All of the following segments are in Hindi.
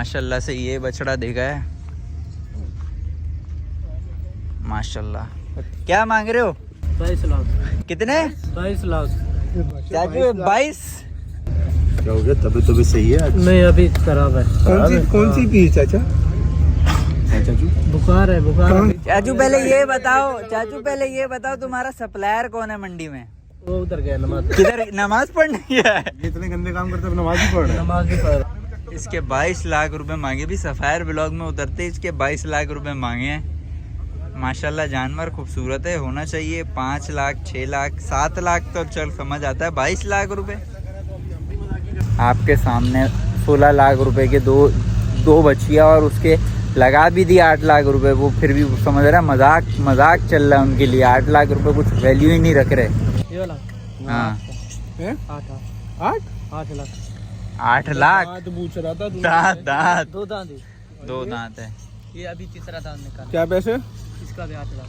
माशाल्लाह से ये बछड़ा देखा है, माशाल्लाह। क्या मांग रहे हो? 22 लाख। कितने? 22 लाख। चाचू 22? क्या हो गया? तबीयत सही है? नहीं, अभी खराब है। कौन सी पी चाचा? चाचू बुखार है, बुखार। चाचू पहले ये बताओ तुम्हारा सप्लायर कौन है मंडी में? वो उधर गया नमाज। किधर नमाज पढ़ने गया है? ये इतने गंदे काम करते नमाज ही पढ़ रहे हैं। नमाज भी पढ़। इसके 22 लाख रुपए मांगे, भी सफायर ब्लॉग में उतरते इसके 22 लाख रुपए मांगे हैं। माशाल्लाह जानवर खूबसूरत है, होना चाहिए 5 लाख 6 लाख 7 लाख तो चल समझ आता है, 22 लाख रुपए आपके सामने। 16 लाख रुपए के दो बच्चियाँ और उसके लगा भी दिया 8 लाख रुपए। वो फिर भी समझ रहा है मजाक चल रहा है उनके लिए। 8 लाख रुपए कुछ वैल्यू ही नहीं रख रहे। ये वाला हाँ 8 लाख। 8 लाख पूछ रहा था। दांत दो दांत दांत है। ये अभी तीसरा दांत निकाला। क्या पैसे? इसका भी 8 लाख।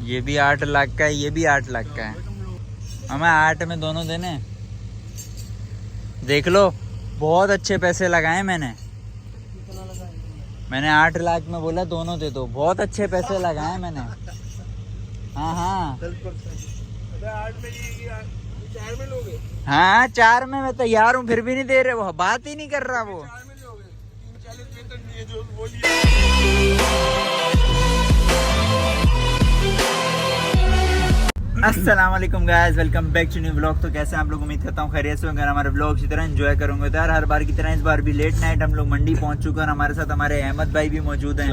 ये भी 8 लाख का है, ये भी 8 लाख का है। हमें 8 में दोनों देने। देख लो बहुत अच्छे पैसे लगाए मैंने 8 लाख में बोला दोनों दे दो, बहुत अच्छे पैसे लगाए मैंने। हाँ 4 में मैं तैयार हूँ, फिर भी नहीं दे रहे, वो बात ही नहीं कर रहा वो। अस्सलाम वालेकुम guys, welcome back to new blog. तो कैसे आप लोग? उम्मीद करता हूँ खैरियत से होंगे। हमारे ब्लॉग इसी तरह एंजॉय करूंगे। तो यार हर बार की तरह इस बार भी लेट नाइट हम लोग मंडी पहुंच चुके हैं और हमारे साथ हमारे अहमद भाई भी मौजूद हैं।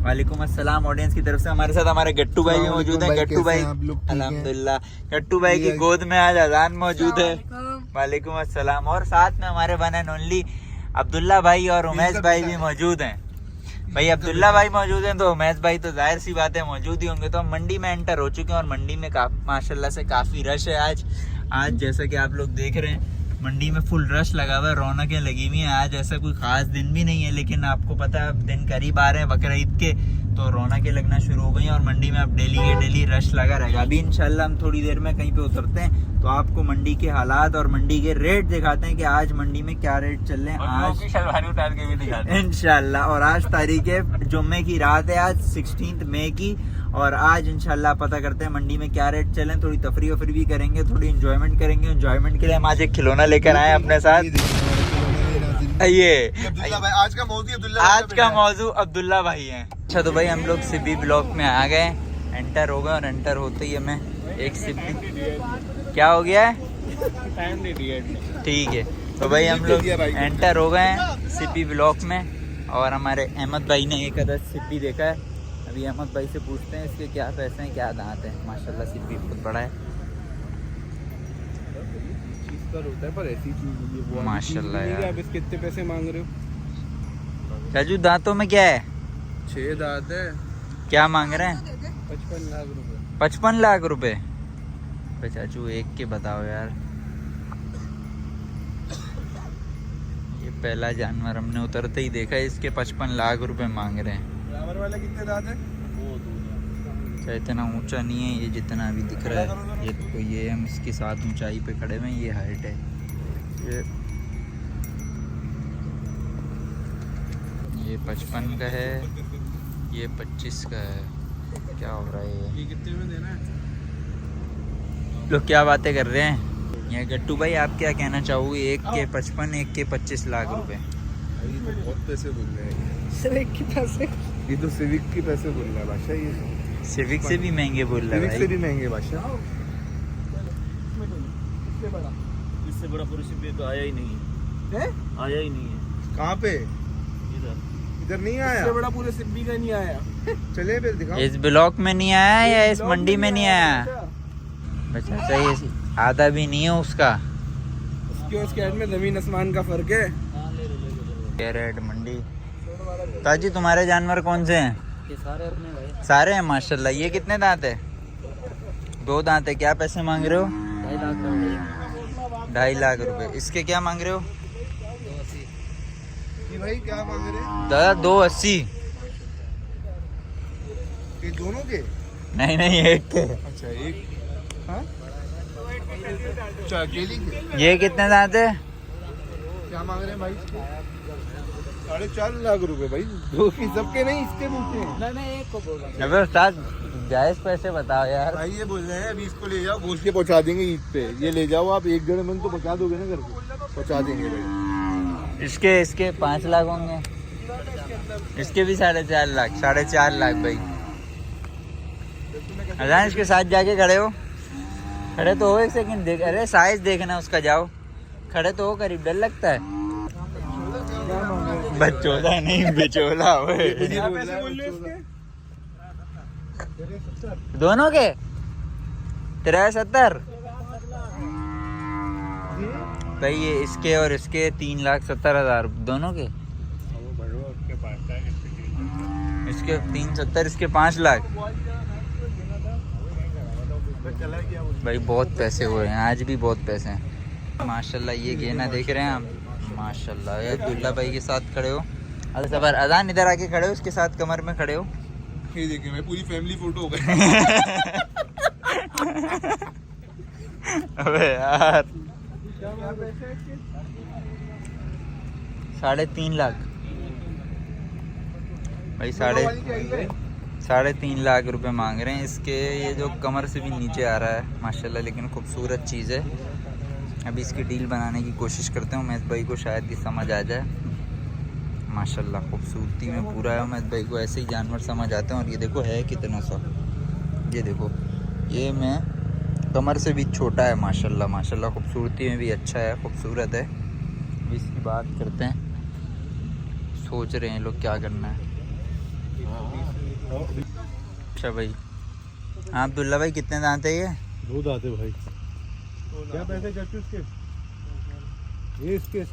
वालेकुम अस्सलाम ऑडियंस की तरफ से। हमारे साथ हमारे गट्टू भाई भी मौजूद हैं। गट्टू भाई अल्हम्दुलिल्लाह। गट्टू भाई की गोद में आज अजान मौजूद है। वालेकुम अस्सलाम। और साथ में हमारे वन एंड ओनली अब्दुल्ला भाई और उमैस भाई भी मौजूद हैं। भाई अब्दुल्ला भाई मौजूद हैं तो उमैस भाई तो जाहिर सी बात है मौजूद ही होंगे। तो हम मंडी में एंटर हो चुके हैं और मंडी में माशाल्लाह से काफ़ी रश है आज जैसा कि आप लोग देख रहे हैं मंडी में फुल रश लगा हुआ है, रौनकें लगी हुई हैं। आज ऐसा कोई ख़ास दिन भी नहीं है, लेकिन आपको पता है दिन करीब आ रहे हैं बकरा ईद के, तो रौनकें लगना शुरू हो गई हैं और मंडी में अब डेली के डेली रश लगा रहेगा। अभी इंशाल्लाह हम थोड़ी देर में कहीं पे उतरते हैं तो आपको मंडी के हालात और मंडी के रेट दिखाते हैं कि आज मंडी में क्या रेट चल रहे हैं आज इंशाल्लाह। और आज तारीख है जुम्मे की रात है, आज 16 मई की। और आज इंशाल्लाह पता करते हैं मंडी में क्या रेट चले। थोड़ी तफरी वफरी भी करेंगे, थोड़ी इंजॉयमेंट करेंगे। इंजॉयमेंट के लिए हम आज एक खिलौना लेकर आए अपने साथ। ये आज का मौजू अब्दुल्ला भाई हैं। अच्छा तो भाई हम लोग सिब्बी ब्लॉक में आ गए, एंटर हो गए और एंटर होते ही हमें एक सिब्बी क्या हो गया है ठीक है। तो भाई हम लोग एंटर हो गए हैं सिब्बी ब्लॉक में और हमारे अहमद भाई ने एक अदद सिब्बी देखा है। अभी अहमद भाई से पूछते हैं इसके क्या पैसे हैं, क्या दांत हैं। माशाल्लाह सिब्बी बहुत बड़ा है पर ऐसी चीज माशाल्लाह यार। आप इसके कितने पैसे मांग रहे हो? चाचू दांतों में क्या है? 6 दांत है। क्या मांग रहे हैं? 55 लाख रुपए। 55 लाख रुपए? भाई चाचू एक के बताओ यार। ये पहला जानवर हमने उतरते ही देखा है, इसके 55 लाख रुपए मांग रहे हैं। बराबर वाला कितने दांत है? क्या इतना ऊंचा नहीं है ये जितना अभी दिख रहा है। ये तो ये हम इसके साथ ऊंचाई पे खड़े हुए हैं, ये हाइट है। ये 55 का है, ये 25 का है। क्या हो रहा है ये कितने में देना है? लोग क्या बातें कर रहे हैं? ये गट्टू भाई आप क्या कहना चाहोगे? एक के 55, एक के 25 लाख रुपए। ये तो बहुत पैसे बोल रहे हैं। सिविक के पैसे? ये तो सिविक के पैसे बोल रहा है बादशाह। ये सिविक से भी महंगे बोल रहा है सिविक से भी महंगे बादशाह। इससे बड़ा पुरुष भी तो आया ही नहीं है। आया ही नहीं है। कहाँ पे? इधर नहीं आया। इससे बड़ा पूरे सिब्बी का नहीं आया। चले फिर दिखाओ। इस ब्लॉक में नहीं आया या इस मंडी में नहीं आया? बच्चा सही आधा भी नहीं है उसका। उसके हेड में जमीन आसमान का फर्क है। कैरेट मंडी। ताजी तुम्हारे जानवर कौन से हैं? ये सारे अपने भाई। सारे हैं माशाल्लाह। ये कितने दांत है? 2 दांत है। क्या पैसे मांग रहे हो? 2.5 लाख रुपए। इसके क्या मांग रहे हो? 280। भाई क्या मांग रहे हैं? दादा 280। ये दोनों के? नहीं एक के। अच्छा एक। हाँ? अच्छा अकेली के? ये कितने दांत है? क्या मांग रहे हैं भाई इसके? 4.5 लाख रुपए भाई, जो कि सबके नहीं, इसके पूछे। अबे उस्ताद जायज पैसे बताओ यार। भाई ये बोल रहे हैं अभी इसको ले जाओ, गोश्त के पहुंचा देंगे ईद पे, ये ले जाओ आप, 1-1.5 मन तो पहुंचा दोगे ना घर को, पहुंचा देंगे भाई। इसके 5 लाख होंगे, इसके भी 4.5 लाख, 4.5 लाख भाई। अजान इसके साथ जाके खड़े हो, खड़े तो हो, एक सेकंड देख, अरे साइज देखना उसका, जाओ खड़े तो हो करीब, डर लगता है। बचोला नहीं बिचोला दोनों के 73 भाई, ये इसके और इसके 3,70,000 दोनों के, इसके 370, इसके 5 लाख भाई। बहुत पैसे हुए हैं आज भी, बहुत पैसे हैं माशाल्लाह। ये गेना देख रहे हैं आप, माशाल्लाह। ये अब्दुल्ला भाई के साथ खड़े हो, अरे सबर अजान इधर आके खड़े हो, उसके साथ कमर में खड़े हो। ये देखिए मैं पूरी फैमिली फोटो हो गई। अबे यार 3.5 लाख भाई, 3.5 लाख रुपए मांग रहे हैं इसके। ये जो कमर से भी नीचे आ रहा है माशाल्लाह, लेकिन खूबसूरत चीज़ है। अभी इसकी डील बनाने की कोशिश करते हैं, उमैद भाई को शायद ही समझ आ जाए। माशाल्लाह खूबसूरती में पूरा है, उमैद भाई को ऐसे ही जानवर समझ आते हैं। और ये देखो है कितना सा, ये देखो, ये मैं कमर से भी छोटा है माशाल्लाह। माशाल्लाह खूबसूरती में भी अच्छा है, खूबसूरत है। अभी इसकी बात करते हैं, सोच रहे हैं लोग क्या करना है। अच्छा भाई, हाँ अब्दुल्ला भाई कितने दांत है ये? 2 दांत है भाई। क्या पैसे चाचू इसके? ये इसके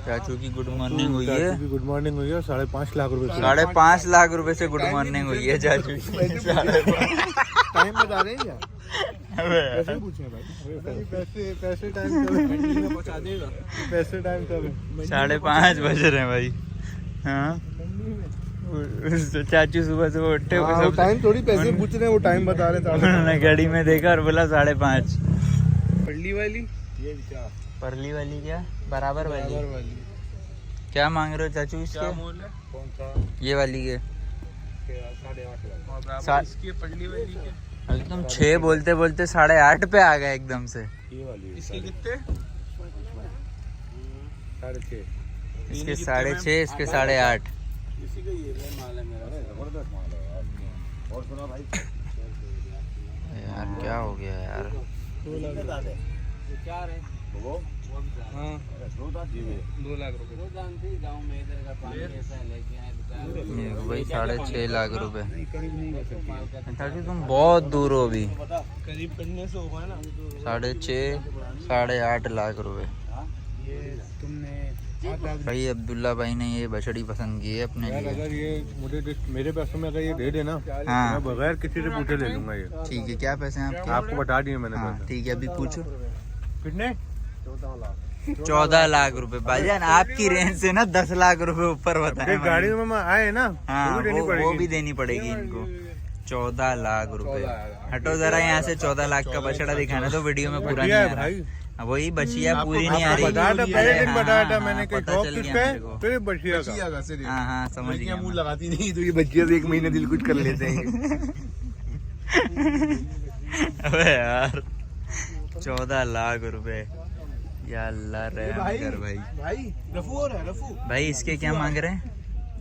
चाचू की गुड मॉर्निंग हुई है, गुड मॉर्निंग हुई है। 5.5 लाख रुपए, 5.5 लाख रुपए से गुड मॉर्निंग हुई है चाचू की। टाइम बता रहे हैं क्या? अबे पूछे भाई, पैसे टाइम कब पहुंचा देगा? पैसे टाइम कब है? 5:30 बज रहे हैं भाई। हाँ चाचू सुबह सुबह उठे हुए, टाइम थोड़ी पैसे पूछ रहे हैं, वो टाइम बता रहे थे। उन्होंने घड़ी में देखा और बोला 5:30। परली वाली, ये क्या परली वाली, क्या बराबर वाली क्या मांग रहे हो चाचू इसके? कौन सा? ये वाली के 8.5 इसकी परली वाली के। एकदम 6 बोलते बोलते 8.5 पे आ गए एकदम से। ये वाली इसके कितने? 6.5। इसके 6.5, इसके 8.5। इसी का ये माल है मेरा, जबरदस्त माल है यार। और सुना भाई यार क्या हो गया यार? 2 लाख क्या है वो? हाँ 2 लाख रुपए। गाँव में इधर का पानी ऐसा लेके आए भाई 6.5 लाख रुपए। चाचू तुम बहुत दूर हो अभी, करीब करने से होगा ना। 6.5 8.5 लाख रुपए। ये तुमने भाई अब्दुल्ला भाई ने ये बछड़ी पसंद की है अपने लिए। अगर ये मुझे मेरे पैसों में अगर ये दे देना, हाँ मैं बगैर किसी से पूछे ले लूंगा ये। ठीक है, क्या पैसे हैं आपके? आपको बता दिए मैंने। हाँ ठीक है, अभी पूछो। कितने? 14 लाख रुपए भाईजान, आपकी रेंज से ना 10 लाख रुपए ऊपर बताए। गाड़ी में आए ना, हाँ वो भी देनी पड़ेगी इनको। 14 लाख रुपए। हटो जरा यहाँ से, 14 लाख का बछड़ा दिखाना तो वीडियो में पूरा नहीं आ रहा। वही बछिया पूरी नहीं आ रही। बताया था पहले दिन, बताया था मैंने कि पता शौक चल किसका गया है, मेरे को। फिर बछिया का। हाँ हाँ समझ गया मैं। मुंह लगाती नहीं तो ये बच्चिया से 1 महीने दिल कुछ कर लेते हैं। अबे यार 14 लाख रुपए, या अल्लाह रहम कर भाई। भाई रफू हो रहा है, रफू भाई इसके क्या मांग रहे हैं?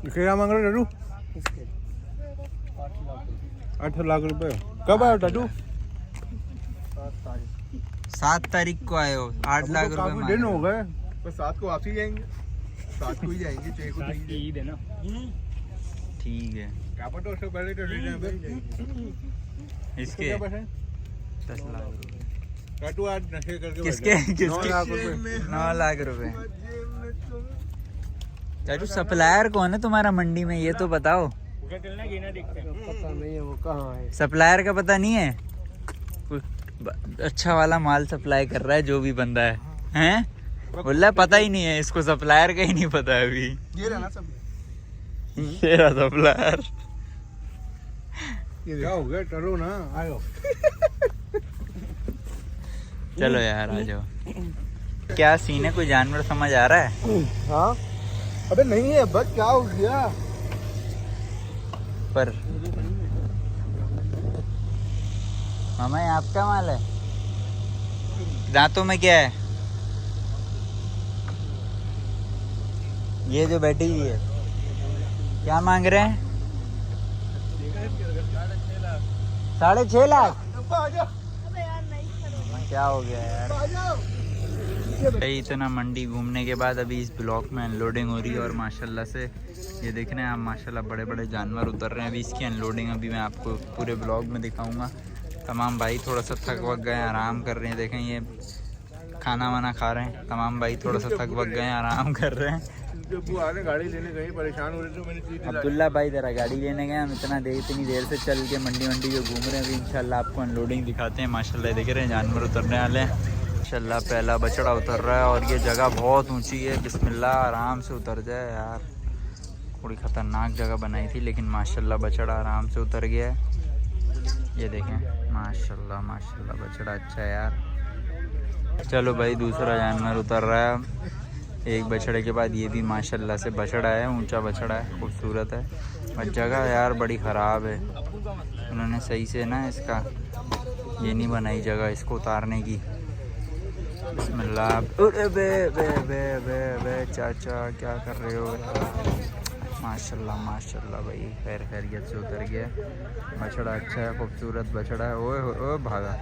क्या मांग रहे हो? 8 लाख रुपए। कब आया टाटू? 7 तारीख को आए हो, 8 लाख रुपए मांग दिन रहे हो हो। गए, तो 7 को वापसी जाएंगे, 7 को ही जाएंगे। 6 को ईद है ना। ठीक है, क्या पता उससे पहले तो इसके 10 लाख रुपए। टाटू आज नशे करके किसके? 9 लाख रुपए। 9 लाख रुपए। चाचू सप्लायर कौन है तुम्हारा मंडी में, ये तो बताओ। पता नहीं है वो कहाँ है। सप्लायर का पता नहीं है? अच्छा वाला माल सप्लाई कर रहा है जो भी बंदा है, हैं? बोला पता ही नहीं है इसको, सप्लायर का ही नहीं पता है अभी। ये रहा सब, ये रहा सप्लायर। क्या हो गया? चलो ना, आयो। चलो यार आ जाओ। क्या सीन है, कोई जानवर समझ आ रहा है? हाँ अबे नहीं है बस, क्या हो गया? पर मामा ये आपका माल है? दांतों में क्या है? ये जो बैठी हुई है क्या मांग रहे हैं? 6.5 लाख? क्या हो गया यार? भाई इतना मंडी घूमने के बाद अभी इस ब्लॉक में अनलोडिंग हो रही है और माशाल्लाह से ये देख रहे हैं आप, माशाल्लाह बड़े बड़े जानवर उतर रहे हैं। अभी इसकी अनलोडिंग अभी मैं आपको पूरे ब्लॉग में दिखाऊंगा। तमाम भाई थोड़ा सा थक वक गए, आराम कर रहे हैं। देखें ये खाना वाना खा रहे हैं। तमाम भाई थोड़ा सा थक वक गए, आराम कर रहे हैं। गाड़ी लेने गई, परेशान हो रहे थे, मैंने सीट अब्दुल्ला भाई जरा गाड़ी लेने गए, हम इतनी देर से चल के मंडी जो घूम रहे हैं। अभी इंशाल्लाह आपको अनलोडिंग दिखाते हैं। माशाल्लाह देख रहे हैं जानवर उतरने वाले हैं। माशाल्लाह पहला बछड़ा उतर रहा है और ये जगह बहुत ऊंची है। बिस्मिल्लाह, आराम से उतर जाए यार। थोड़ी ख़तरनाक जगह बनाई थी लेकिन माशाल्लाह बछड़ा आराम से उतर गया है। ये देखें माशाल्लाह माशाल्लाह बछड़ा अच्छा है यार। चलो भाई दूसरा जानवर उतर रहा है। एक बछड़े के बाद ये भी माशाल्लाह से बछड़ा है, ऊंचा बछड़ा है, खूबसूरत है। और जगह यार बड़ी ख़राब है, उन्होंने सही से ना इसका ये नहीं बनाई जगह इसको उतारने की। बिस्मिल्लाह। अरे बे बे बे बे बे चाचा क्या कर रहे हो? माशाल्लाह माशाल्लाह भाई खैर खैरियत से उतर गया। बछड़ा अच्छा है, खूबसूरत बछड़ा है। ओए भागा,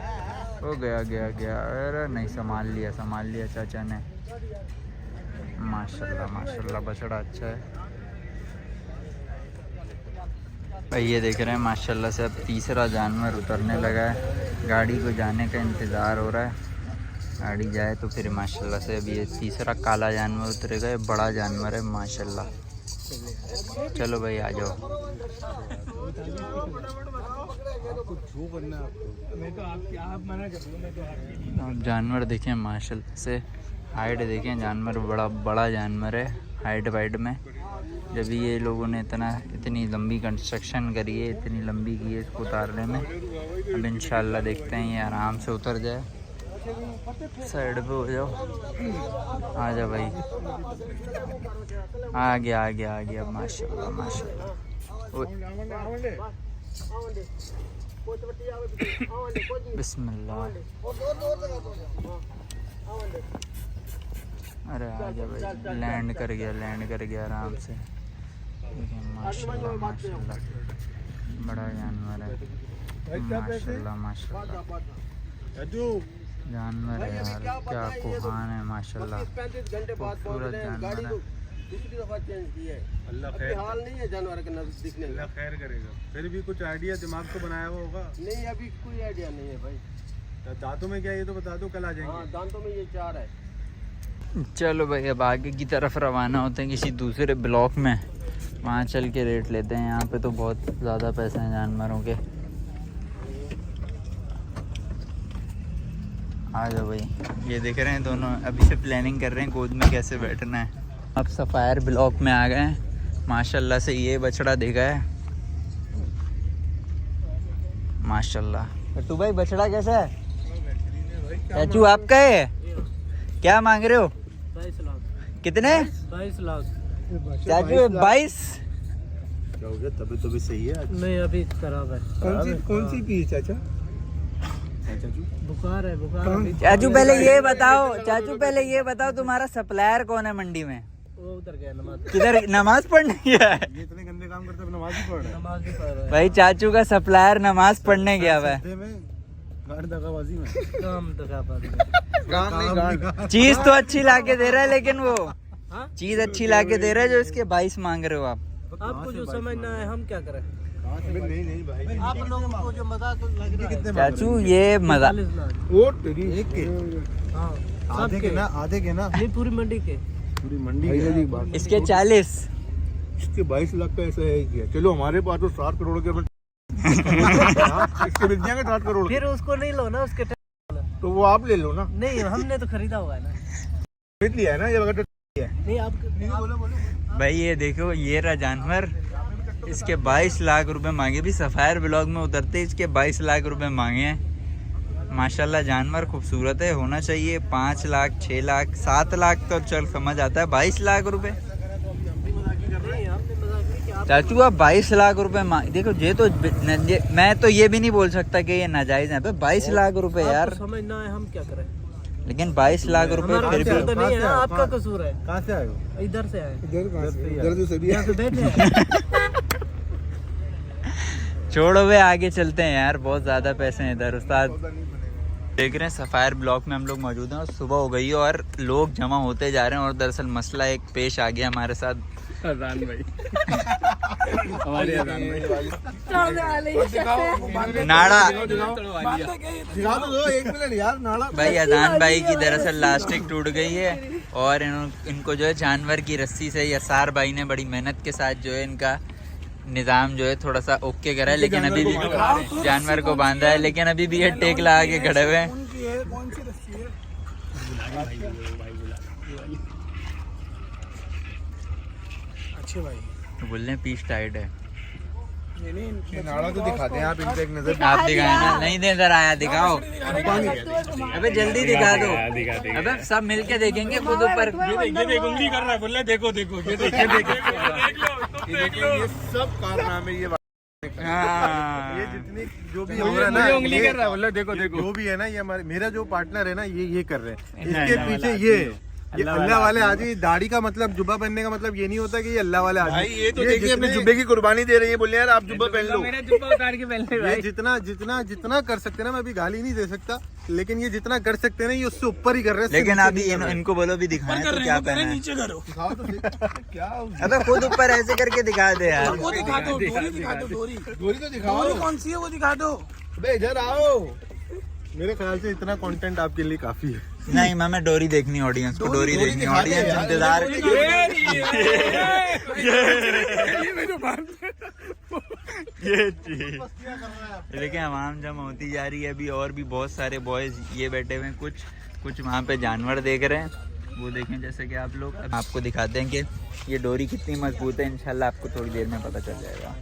ओ गया गया गया। अरे नहीं, संभाल लिया चाचा ने। माशाल्लाह माशाल्लाह बछड़ा अच्छा है भाई। ये देख रहे हैं माशाल्लाह से अब तीसरा जानवर उतरने लगा है। गाड़ी को जाने का इंतज़ार हो रहा है, गाड़ी जाए तो फिर माशाल्लाह से अभी ये तीसरा काला जानवर उतरेगा। ये बड़ा जानवर है माशाल्लाह। चलो भाई आ जाओ। अब जानवर देखें माशाल्लाह से, हाइट देखें, जानवर बड़ा जानवर है हाइट वाइट में। जब ये लोगों ने इतनी लंबी कंस्ट्रक्शन करी है, इतनी लंबी की है इसको उतारने में। अब इंशाल्लाह देखते हैं ये आराम से उतर जाए। साइड पे हो जाओ, आ जाओ भाई। आ गया माशाल्लाह माशाल्लाह। बिस्मिल्लाह। अरे आ जा भाई, लैंड कर गया आराम से। माशाल्लाह माशाल्लाह बड़ा जानवर है। माशाल्लाह माशाल्लाह जानवर है यार, क्या कुहान है माशाल्लाह। खूबसूरत जानवर है। दूसरी दफा चेंज की है। अल्लाह खैर हाल नहीं है जानवर के नजर दिखने में। अल्लाह खैर करेगा। फिर भी कुछ आइडिया दिमाग तो बनाया हुआ होगा? नहीं अभी कोई आइडिया नहीं है भाई। दांतों में क्या है ये तो बता दो, कल आ जाएंगे। हाँ दांतों में ये 4 है। चलो भाई अब आगे की तरफ रवाना होते हैं किसी दूसरे ब्लॉक में, वहाँ चल के रेट लेते हैं। यहाँ पे तो बहुत ज़्यादा पैसे हैं जानवरों के। आ जाओ भाई। ये देख रहे हैं दोनों अभी से प्लानिंग कर रहे हैं गोद में कैसे बैठना है। अब सफ़ायर ब्लॉक में आ गए हैं। माशाल्लाह से ये बछड़ा देखा है माशाल्लाह। तू भाई बछड़ा कैसा है? चाचू आपका है? क्या मांग रहे हो? 22 लाख। कितने? 22 लाख। चाचू 22? क्या हो गया? तबीयत सही है? नहीं अभी खराब है। कौन सी पी चाचा? बुखार है चाचू पहले ये बताओ तुम्हारा सप्लायर कौन है मंडी में? वो उधर गया नमाज। किधर नमाज पढ़ने गया है? ये इतने गंदे काम करते नमाज ही पढ़ रहा है। भाई चाचू का सप्लायर नमाज पढ़ने गया हुआ है। चीज तो अच्छी लाके दे रहा है लेकिन वो चीज अच्छी लाके दे रहा है जो इसके 22 मांग रहे हो आप। आपको जो समझना है हम क्या करें? नहीं भाई, आप लोगों को जो मजाक लग रहा है। चाचू ये मजा वो तेरी एक के हाँ आधे के ना नहीं पूरी मंडी के। पूरी मंडी इसके 40, इसके 22 लाख का ऐसा है क्या? चलो हमारे पास तो 7 करोड़ के इसके बिक जाएंगे 7 करोड़। फिर उसको नहीं लो ना, उसके तो वो आप ले लो ना। नहीं हमने तो खरीदा हुआ है ना। खरीद लिया है ना ये वगैरह नहीं आप बोलो भाई ये देखो ये रहा जानवर। इसके 22 लाख रुपए मांगे। भी सफायर ब्लॉक में उतरते इसके 22 लाख रुपए मांगे हैं। माशाल्लाह जानवर खूबसूरत है, होना चाहिए 5 लाख 6 लाख 7 लाख तो चल समझ आता है, 22 लाख रुपए चाचू आप 22 लाख रुपए देखो ये तो मैं तो ये भी नहीं बोल सकता कि ये नाजायज है, 22 लाख रुपए यार समझना है, हम क्या करें। लेकिन 22 लाख रुपए फिर भी तो नहीं है ना, आपका कसूर है। कहाँ से आए हो? इधर से आए, इधर यहाँ पे बैठे। छोड़ो वे आगे चलते हैं यार, बहुत ज्यादा पैसे हैं इधर। उस्ताद देख रहे हैं सफायर ब्लॉक में हम लोग मौजूद हैं और सुबह हो गई है और लोग जमा होते जा रहे हैं और दरअसल मसला एक पेश आ गया हमारे साथ। अजान भाई हमारे अजान नाड़ा दिखा तो दो, 1 मिनट यार। नाड़ा भाई अजान भाई की दरअसल लास्टिक टूट गई है और इनको जो है जानवर की रस्सी से यसार भाई ने बड़ी मेहनत के साथ जो है इनका निज़ाम जो है थोड़ा सा ओके करा है, लेकिन अभी भी जानवर को बांधा है, लेकिन अभी भी ये टेक लगा के खड़े हुए हैं। अच्छे भाई तो बोल रहे हैं पीस टाइट है। नाड़ा तो दिखाते हैं आप, इनको एक नजर आप दिखाए ना, नहीं दे इधर आया, दिखाओ। अबे जल्दी दिखा दो, अबे सब मिलके देखेंगे खुद ऊपर। उंगली कर रहा है, बोल रहा है देखो देखो ये देखो ये सब कारनामे ये हाँ। ये जितनी जो भी हो रहा है ना, उंगली कर रहा है, बोल रहा है देखो देखो। जो भी है ना, ये हमारे मेरा जो पार्टनर है ना, ये कर रहे हैं। इसके पीछे ये अल्लाह वाले आदमी। दाढ़ी का मतलब, जुब्बा पहनने का मतलब ये नहीं होता कि ये अल्लाह वाले आदमी। ये तो देखिए अपने जुब्बे की कुर्बानी दे रही है, बोले यार आप जुब्बा पहन लो। मेरा जुब्बा उतार के पहन ले ये भाई। जितना कर सकते हैं ना, मैं अभी गाली नहीं दे सकता, लेकिन ये जितना कर सकते हैं ना, ये उससे ऊपर ही कर रहे हैं। लेकिन अभी इनको बोलो भी दिखाएं तो क्या पहना है। नीचे करो, दिखाओ तो सही। क्या अबे खुद ऊपर ऐसे करके दिखा दे यार। वो दिखा दो, डोरी दिखा दो, डोरी डोरी तो दिखाओ। डोरी कौन सी है वो दिखा दो। अबे इधर आओ। मेरे ख्याल से इतना कंटेंट आपके लिए काफी है। नहीं मैं डोरी देखनी, ऑडियंस को डोरी देखनी, ऑडियंस इंतजार। ये देखिए आवाम जमा होती जा रही है अभी, और भी बहुत सारे बॉयज ये बैठे हुए हैं, कुछ वहाँ पे जानवर देख रहे हैं, वो देखें जैसे कि आप लोग। आपको दिखाते हैं कि ये डोरी कितनी मजबूत है, इंशाल्लाह आपको थोड़ी देर में पता चल जाएगा।